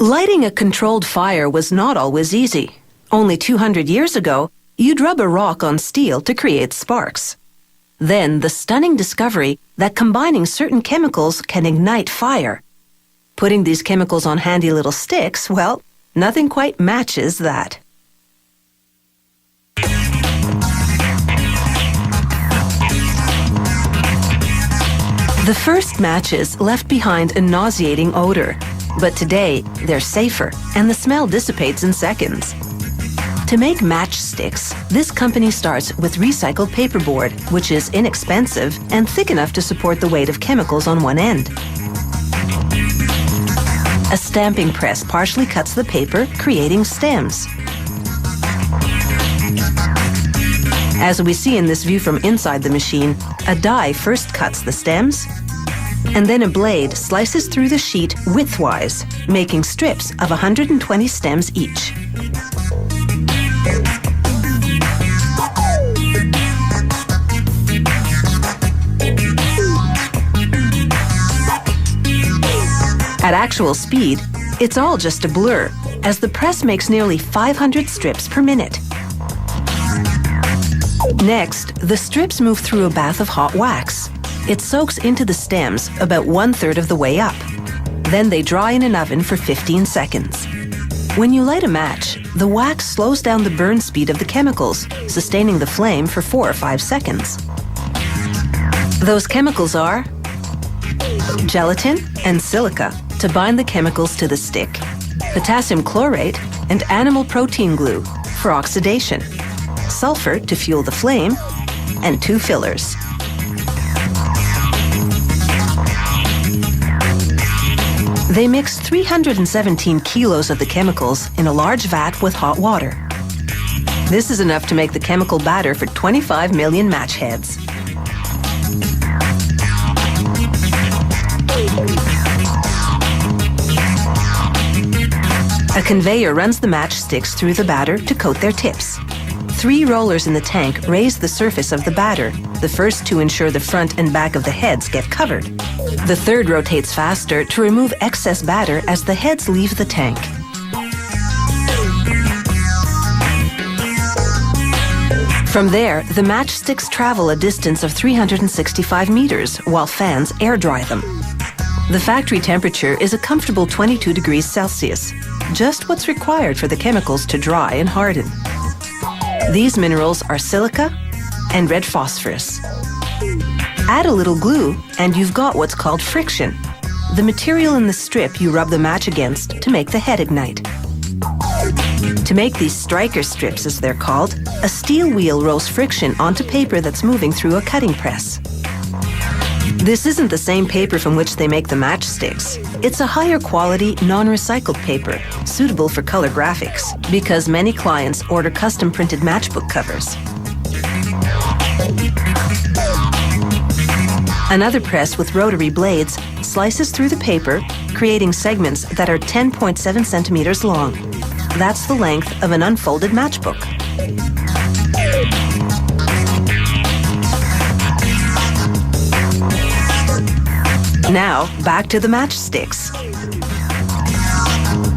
Lighting a controlled fire was not always easy. Only 200 years ago, you'd rub a rock on steel to create sparks. Then the stunning discovery that combining certain chemicals can ignite fire. Putting these chemicals on handy little sticks, well, nothing quite matches that. The first matches left behind a nauseating odor. But today, they're safer, and the smell dissipates in seconds. To make matchsticks, this company starts with recycled paperboard, which is inexpensive and thick enough to support the weight of chemicals on one end. A stamping press partially cuts the paper, creating stems. As we see in this view from inside the machine, a die first cuts the stems, and then a blade slices through the sheet widthwise, making strips of 120 stems each. At actual speed, it's all just a blur, as the press makes nearly 500 strips per minute. Next, the strips move through a bath of hot wax. It soaks into the stems about 1/3 of the way up. Then they dry in an oven for 15 seconds. When you light a match, the wax slows down the burn speed of the chemicals, sustaining the flame for 4 or 5 seconds. Those chemicals are gelatin and silica to bind the chemicals to the stick, potassium chlorate and animal protein glue for oxidation, sulfur to fuel the flame, and 2 fillers. They mix 317 kilos of the chemicals in a large vat with hot water. This is enough to make the chemical batter for 25 million match heads. A conveyor runs the matchsticks through the batter to coat their tips. 3 rollers in the tank raise the surface of the batter, the first to ensure the front and back of the heads get covered. The third rotates faster to remove excess batter as the heads leave the tank. From there, the matchsticks travel a distance of 365 meters while fans air dry them. The factory temperature is a comfortable 22 degrees Celsius, just what's required for the chemicals to dry and harden. These minerals are silica and red phosphorus. Add a little glue and you've got what's called friction, the material in the strip you rub the match against to make the head ignite. To make these striker strips, as they're called, a steel wheel rolls friction onto paper that's moving through a cutting press. This isn't the same paper from which they make the matchsticks. It's a higher quality, non-recycled paper, suitable for color graphics, because many clients order custom printed matchbook covers. Another press with rotary blades slices through the paper, creating segments that are 10.7 centimeters long. That's the length of an unfolded matchbook. Now, back to the matchsticks.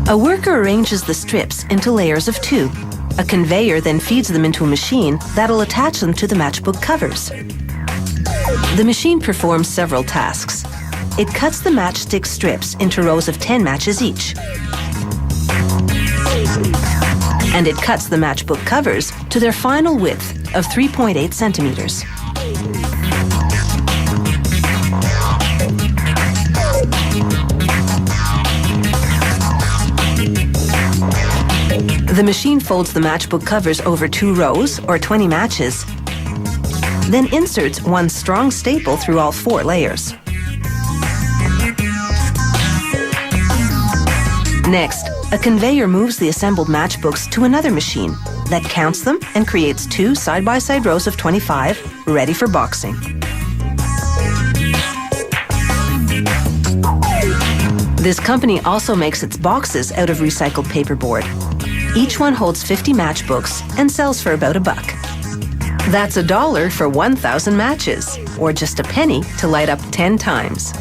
A worker arranges the strips into layers of 2. A conveyor then feeds them into a machine that'll attach them to the matchbook covers. The machine performs several tasks. It cuts the matchstick strips into rows of 10 matches each. And it cuts the matchbook covers to their final width of 3.8 centimeters. The machine folds the matchbook covers over 2 rows, or 20 matches, then inserts one strong staple through all 4 layers. Next, a conveyor moves the assembled matchbooks to another machine that counts them and creates 2 side-by-side rows of 25, ready for boxing. This company also makes its boxes out of recycled paperboard. Each one holds 50 matchbooks and sells for about $1. That's $1 for 1,000 matches, or just a penny to light up 10 times.